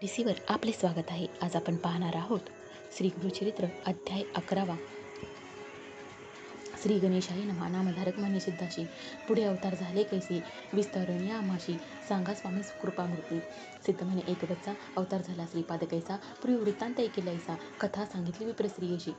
वर आपले स्वागत आहे. आज आपण पाहणार आहोत श्री गुरुचरित्र अध्याय 11वा. श्री गणेशाय नमः. नामधारक म्हणे सिद्धाशी, पुढे अवतार झाले कैसे, विस्तारून या आम्हाशी सांगा स्वामी कृपामूर्ती. सिद्ध म्हणे, एक वत्सा अवतार झाला श्रीपाद कैसा, पूर्वी वृत्तांत ऐकिलायसा, कथा सांगितली विप्रस्त्रियेशी.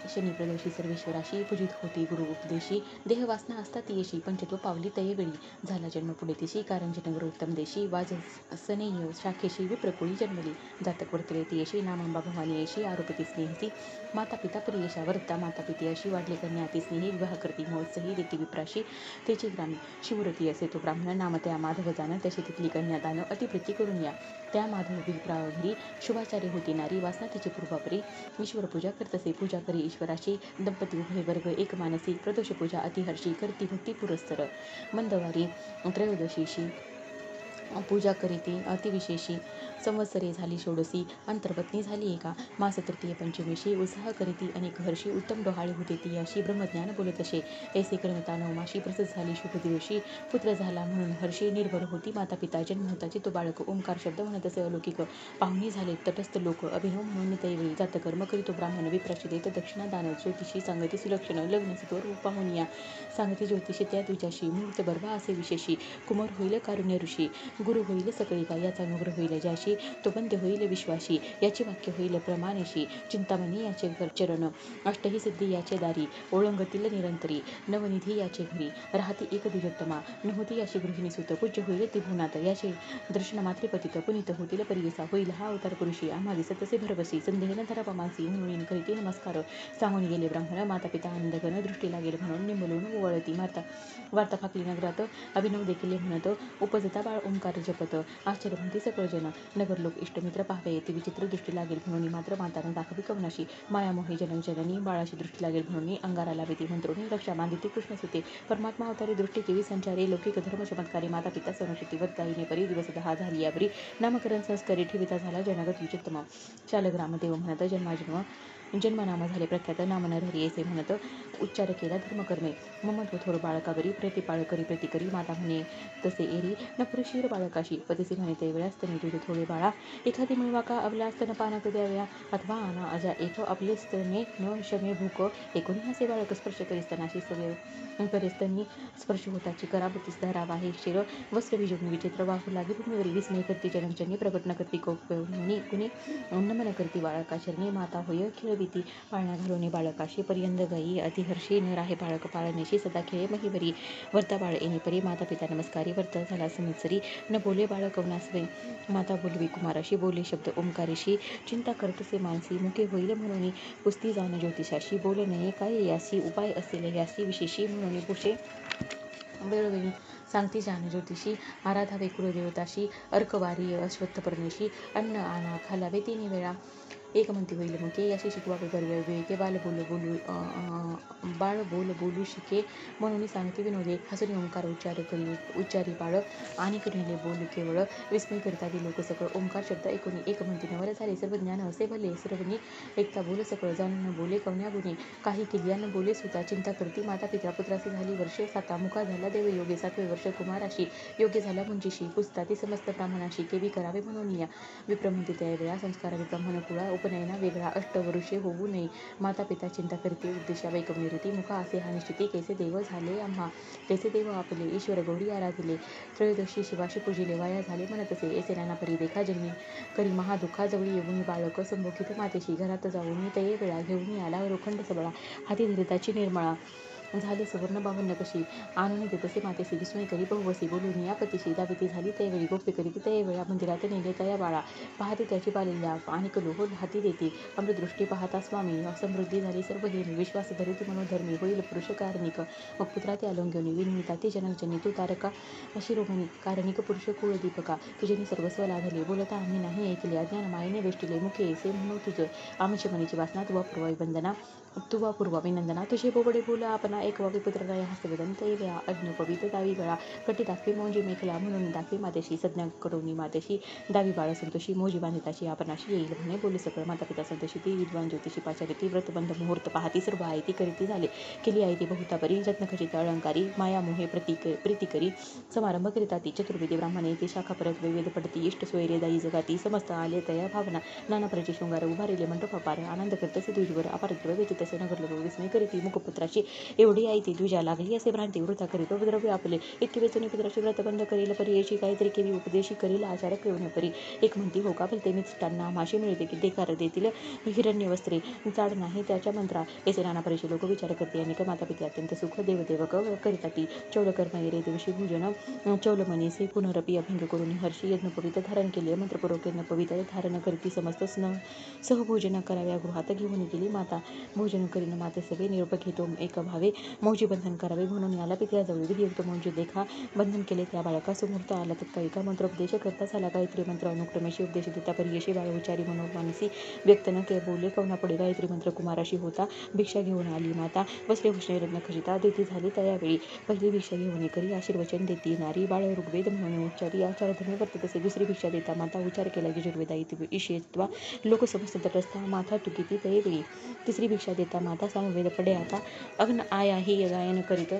शनिप्रदोषी सर्वेश्वराशी पूजित होती गुरु उपदेशी, देहवासना असतात येशी, पंचत्व पावली तयवेळी झाला जन्म पुढे तिशी, कारण जनगर उत्तम देशी, वाजसनेय शाखेशी विप्रकुळी जन्मली, जातक वर्तले तियेशी, नामांबा भवानी येशी, आरोपती स्नेहसी, माता पिता प्रियेशा वर्ता माता पिती अशी, वाढले कन्या अति स्नेही, विवाह करती महोत्सही, देती विप्राशी त्याची ग्रामी, शिवरती असे तो ब्राह्मण, नाम त्या माधव जाण, तशी तिथली कन्यादान अतिप्रीती करून या, त्या माधव विप्राघरी शुभाचार्य होती नारी, वासना तिची पूर्वापरी, ईश्वर पूजा करतसे पूजा करी ईश्वराशी, दंपती उभय वर्ग एक मानसी, प्रदोष पूजा अतिहर्षी, करती भक्ती पुरस्तर, मंदवारी त्रयोदशीशी पूजा करीती अतिविशेषी, संवत्सरे झाली षोडशी, अंतर्पत्नी झाली एका, मास तृतीय पंचमेशी, उत्साह करीती अनेक हर्षी, उत्तम डोहाळे होते ती अशी, ब्रह्मज्ञान बोलत असे ऐसे करता नवमाशी, प्रसिद्ध झाली शुभ दिवशी, पुत्र झाला म्हणून हर्षी, निर्भर होती माता पिता, जन्म होताची तो बाळक, ओंकार शब्द म्हणत असे अलौकिक, पाहुणी झाले तटस्थ लोक, अभिनव म्हणून तैवेळी, जातकर्म करीतो ब्राह्मण, विप्राशी देत दक्षिणा दान, ज्योतिषी सांगती सुलक्षण, लग्न सत्वर पाहुनिया सांगती ज्योतिषी त्या द्विजाशी, मुहूर्त बर्भा असे विशेषी, कुमार होईल कारुण्य ऋषी, गुरु होईल सकळिका याचा अनुग्रह होईल ज्याशी, तो बंद होईल विश्वाशी, याची वाक्य होईल प्रमाणेशी, चिंतामणी याचे चरण, अष्टही सिद्धी याचे दारी, ओळंगतील निरंतरी, नवनिधी याचे घरी, राहती एक द्विजोत्तमा, नहोती याची गृहिणी सुत, पूज्य होईल त्रिभुवनात, याचे दर्शन मात्रे पतित, पुनीत होतील परियसा, होईल हा अवतार पुरुषी, आम्हा दिसतसे भरवसी, संदेहन धरा पमासी, म्हणून करीती नमस्कार, सांगून गेले ब्राह्मण, माता पिता आनंदघन, दृष्टी लागेल म्हणून निमलून वळती वार्ता फाकली नगरात, अभिनव देखील म्हणत, उपजता बाळ ओंकार जपत, आश्चर्य म्हणती सकळ जन, नगरलोक इष्टमित्र पाहावे येते, विचित्र दृष्टी लागेल म्हणून मात्र मातानं दाखवी कवनाशी, मायामोही जननी बाळाची दृष्टी लागेल म्हणून अंगाराला भीती मंत्रोनी, रक्षा बांधिती कृष्णसुते, परमात्मा अवतारी दृष्टी केवी संचारी, लौकिक धर्म चमत्कारी, माता पिता सनशती वरदायिनी परी, दिवस 10 झाली यावरी, नामकरण संस्कारी ठेविता झाला जनगत विचित्तम, शालग्राम देव म्हणत जन्मनाम झाले प्रख्यात, नाम नरहरी ऐसे म्हणत उच्चार केला धर्मकर्मे, ममत्व थोर बाळकावरी, प्रतिपाळ करी प्रतिकरी, माता म्हणे तसे एरी न पुरुषीर बाळकाशी, पतीसी म्हणे ते वेळा स्तनी तुझे थोडे बाळा, एखादी मिळवा का अवला स्तन पानात द्याव्या, अथवा आना अजा एक आपले स्तने न शमे भूक, एकोणी हसे बाळक स्पर्श करी स्तनाशी सवय करे, स्तनी स्पर्श होताची कराबतीस धरावा हे शिर, वस्त्र विजोगणी विचित्र वाहू लागे भूमीवरी, विस्मय करती जननी प्रकट न करती कोपवणी कुणी, नमन करती बाळका चरणी, माता होय खेळविती पाळण्या घालून बाळकाशी, पर्यंत गाई अतिहर्षी, न राहे बाळक पाळण्याशी, सदा खेळे महिवरी, वर्ता बाळ येणे परी, माता पिता नमस्कारी, वर्त झाला संवत्सरी, न बोले बाळ कवनासवे, माता बोलवी कुमाराशी, बोले शब्द ओंकारेशी, चिंता करतसे मानसी, मुके होईल म्हणून पुस्ती जाण ज्योतिषाशी, बोल नये काय यासी, उपाय असेल यासी विशेषी, म्हणून पुषे वेळोवेळी सांगती जाण ज्योतिषी, आराधावे कुलदेवताशी, अर्कवारी अश्वत्थपर्णीशी, अन्न आना खालावे तिन्ही वेळा, एक म्हणती होईल मुके, याशी शिकवावे गर्व विवेके, बाळ बोल बोलू शिके, म्हणून सांगते विनोदे, हसुनी ओंकार उच्चारी बाळ, आणि करिले बोल केवळ, विस्मय करता ती लोक सकळ, ओंकार शब्द ऐकून एक म्हणती नवल झाले, सर्व ज्ञान असे भले, सर्वनी ऐकता बोल सकळ, जाणून बोले कवन्या गुणे, काही किल्ल्यान बोले सुता, चिंता करती माता पिता, पुत्रासी झाली वर्षे 7, मुका झाला देव योगे, 7वे वर्ष कुमाराशी, योग्य झाला मुंजीशी, पुजता ती समस्त ब्राह्मणाशी, केवी करावे म्हणून या, विप्र म्हणते त्या वेळा, संस्कार ब्राह्मण कुळा, उपनयना वेगळा, अष्टवर्षे होऊ नये, माता पिता चिंता करते उद्देशा वैकवनिरती, मुका असे हा निश्चिती, कैसे देव झाले आम्हा, कैसे देव आपले, ईश्वर गौरी आराधिले, त्रयोदशी शिवाशी पूजिले, वाया झाले म्हणत असे, ऐसे नाना परी देखा जन्मी करी महादुःखा, जवळी येऊन बाळक संभोगित मातेशी, घरात जाऊन तये वेळा घेऊन आला रोखंड सबळा, हाती धरिताची निर्मळा, झाले सुवर्ण बावन्न कशी, आणून देतसे मातेसी, विस्मय करी बहुवसी, बोलून या पतीशी, दाविती झाली त्यावेळी, गोप्य करीती त्या वेळा, मंदिरात नेले तया बाळा, पाहते त्याची बालिल्या, आणि लोह हाती देते, अमृतदृष्टी पाहता स्वामी, समृद्धी झाली सर्व हेमी, विश्वास धरिती मनोधर्मी, होईल पुरुष कारणिक, मग पुत्रा ते अलंघ्योनी, विनिता ते जनकजनी, तू तारका शिरोमणी, कारणिक पुरुष कुळदीपका, तुझेनी सर्वस्व लाभले, बोलता आम्ही नाही ऐकले, अज्ञान मायेने वेष्टिले, मुखे ऐसे म्हणू तुझ, आमची मनीची वासना तुवा पूर्वाई वंदना, तुवा पूर्व विनंदना तुझे बोबडे बोल आपणा एक वावी पुत्रराय हस्तवेदन तैव्या अग्नपवित दावी गळा कटी दाखवी मौजी मेखला म्हणून दाखवी मातेशी सज्ञा करोनी मातेशी दावी बाळ संतोषी मौजी बांधिताची आपणाशी येईल म्हणे बोलू सगळं माता पिता संतोषी ती विद्वान ज्योतिषी पाचारी ती व्रतबंध मुहूर्त पाहती सर्व आहे ती करीती झाले केली आहे ती बहुता परी रत्नखचित अलंकारी माया मोहे प्रीती करी समारंभ करिता ती चतुर्वेदी ब्राह्मणे ती शाखा परत वेद पडती इष्ट सोयरे दाई जगाती समस्त आले तया भावना नाना प्रचे शृंगार उभारिले मंडप अपार आनंद करतसे द्विजवर अपारद्रव्य व्यतीत असे नगरलो विस्मय करीती मुखपुत्राची एवढी आई ती द्विजा लागली असे भ्रांती वृथा करीत द्रव्य आपले इतके वेचून पुत्राची व्रतबंध करील परी याची काहीतरी केली उपदेशी करील आचार्य केवणे परी एक म्हणती हो का भलते मिष्टांना माशी मिळते की देकार देतील हिरण्य वस्त्रे चाड नाही त्याच्या मंत्रा येथे नाना परीचे लोक विचार करते अनेक माता पिते अत्यंत सुख देवदेवक करिता ती चौलकर्म रे दिवशी भोजन चौलमनी से पुनरपी अभंग करून हर्षी यज्ञपवित धारण केले मंत्रपूर्वक यज्ञपवित धारण करीती समस्त सहभोजन कराव्या गृहात घेऊन गेली माता भोजन करीन माते सगळे निरोप घेतो एक भावे मौजी बंधन करावे म्हणून याला पित्या जवळ विधियुक्त मौजी देखा बंधन केले त्या बाळका समूर्त आला तत्काळी का मंत्रोपदेश करता झाला गायत्री मंत्र अनुक्रमेशी उपदेश देता परियशी बाळ उच्चारी मनोमानसी व्यक्त न के बोले कवना पडे गायत्री मंत्र कुमाराशी होता भिक्षा घेऊन आली माता बसले भूषणे रत्न खचिता देती झाली त्यावेळी पहिली भिक्षा घेऊन करी आशीर्वचन देती नारी बाळ ऋग्वेद म्हणून उच्चारी आचार धर्मी वर्त तसे दुसरी भिक्षा देता माता उच्चार केला यजुर्वेदा ईशेत्वा लोक समस्त तटस्था माथा तुकिती त्यावेळी तिसरी भिक्षा देता माता सामवेद पडे आता अग्न आया ही गायन करीत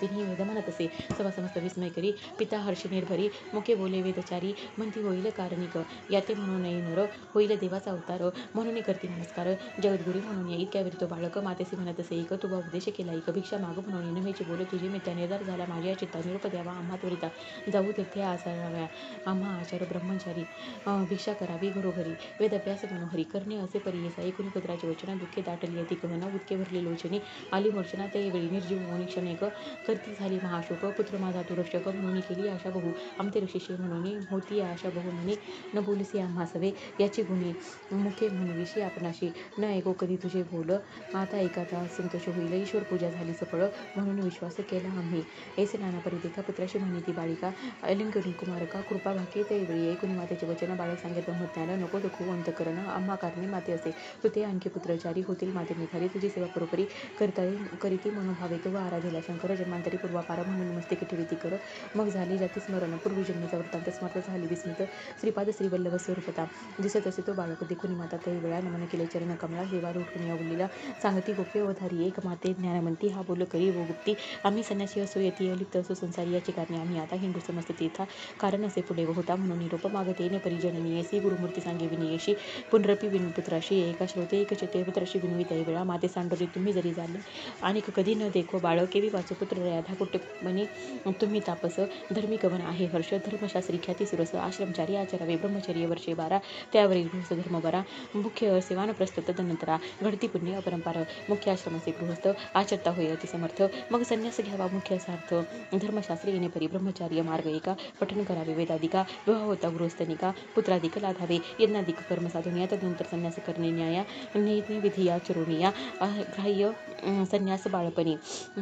तिन्ही वेद म्हणत असे सभा समस्त विस्मय करी पिता हर्ष निर्भरी मुखे बोले वेदचारी म्हणती होईल कारणिक याते म्हणून नाही नर होईल देवाचा अवतार म्हणून करती नमस्कार जगद्गुरी म्हणून येईल त्या तो बाळक मातेसी म्हणत असे एक तुवा उपदेश केला एक भिक्षा माग म्हणून नमेची बोल तुझी मित्या निर्धार झाला माझ्या चित्ता निरोप द्यावा आम्हा त्वरिता जाऊ तेथे आचाराव्या आम्हा आचार ब्रह्मचारी भिक्षा करावी घरोघरी वेद अभ्यास मनोहरी करणे असे परियेसा एकूण पुत्राची वचना दुःखे दाटली अति कहना उदके भरली लोचनी आली मूर्छना त्यावेळी निर्जीव मोनी क्षणेक करती झाली महाशोक पुत्र माझा तुरक्षक म्हणून केली आशा बहु आमते ऋषिषे म्हणून होती आशा बहु म्हणे न बोलसी आम्हा सवे याची गुणी मुखे म्हणविशी आपणाशी न ऐको कधी तुझे बोल आता एकाचा संतोष होईल ईश्वर पूजा झाली सफळ म्हणून विश्वास केला आम्ही ऐसे नाना परिदेखा पुत्राशी म्हणे ती बाळिका अलिंगणी कुमारका कृपा भाके त्यावेळी ऐकुनी मातेचे वचन बाळक सांगेल ब्रह्मज्ञान नको दुखू अंतकरण आम्हा कारणे माते असे तू ते आणखी पुत्रचारी होतील माते निखारी तुझी सेवा परोपरी करीती मनोभावे किंवा आराधेला शंकर जन्मांतरी पूर्वापार म्हणून मस्तिके ठेविती कर मग झाली जाती स्मरण पूर्वजन्मीचा वृत्तांत स्मर्त झाली विस्मित श्रीपाद श्रीवल्लभ स्वरूपता दिसत असे तो बाळक देखून माता ते वेळा नमन केले चरण कमळा देवार उठून या बोललेला सांगती गोप्य अवधारी एक माते ज्ञानवंती हा बोल करी वो गुप्ती आम्ही संन्यासी असो यती अलिप्त असो संसारी याची कारणे आम्ही आता हिंदू समस्त तीर्था कारण असे पुढे होता म्हणून निरोप मागते ने परिजननी येसी गुरुमूर्ती सांगे विनियशी पुनरपी विनपुत्राशी एका श्रोते एक चेते पुत्राशी विनवी त्या वेळा माते सांडोरी तुम्ही जरी झाले आणि कधी न देखो बाळ केवी वाचो पुत्र राधा कुटुंबनी तुम्ही तापस धर्मी कवन आहे हर्ष धर्मशास्त्री ख्याती सुरस आश्रमचारी आचारावे ब्रह्मचर्य वर्षे 12 त्यावरील गृहस्थ धर्म बरा मुख्य सेवान प्रस्तुत तदनंतरा घडती पुण्य अपरंपार मुख्य आश्रमाचे गृहस्थ आचरता होय अति समर्थ मग संन्यास घ्यावा मुख्य सार्थ धर्मशास्त्री येणे परी ब्रह्मचार्य मार्ग एका पठन करावे वेदाधिका विवाह होता गृहस्थनिका पुत्राधिक लाधावे यज्ञाधिक कर्म साधून तदनंतर संन्यास करणे न्याया विधी आचरणीया ग्राह्य संन्यास बाळपणी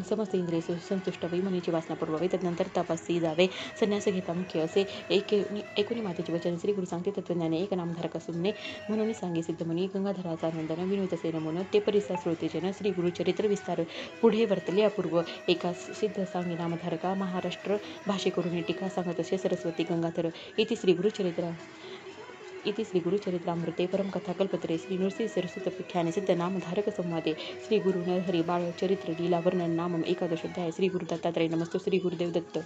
समस्त इंद्रिय संतुष्ट होई मनीची वासना पुरवावी तदनंतर तपासली जावे संन्यास घेता मुख्य असे एकुणी मातेचे वचन श्री गुरु सांगते तत्वज्ञाने एक नामधारक सुमने म्हणून सांगे सिद्धमुनी गंगाधराचा नंदन विनोद असे नमून ते परिसा श्रोतेजन श्री गुरु चरित्र विस्तार पुढे वर्तले अपूर्व एका सिद्ध सांगे नामधारका महाराष्ट्र भाषे करून टीका सांगत असे सरस्वती गंगाधर इति श्री गुरुचरित्रामृते परमकथा कल्पतरे श्री नृसिंह सरस्वतख्याने सिद्ध नामधारक संवादे श्री गुरु नरहरी बाळ चरित्र लीला वर्णन नामम एकादशोध्याय श्री गुरु दत्तात्रय नमस्तो श्री गुरुदेव दत्त.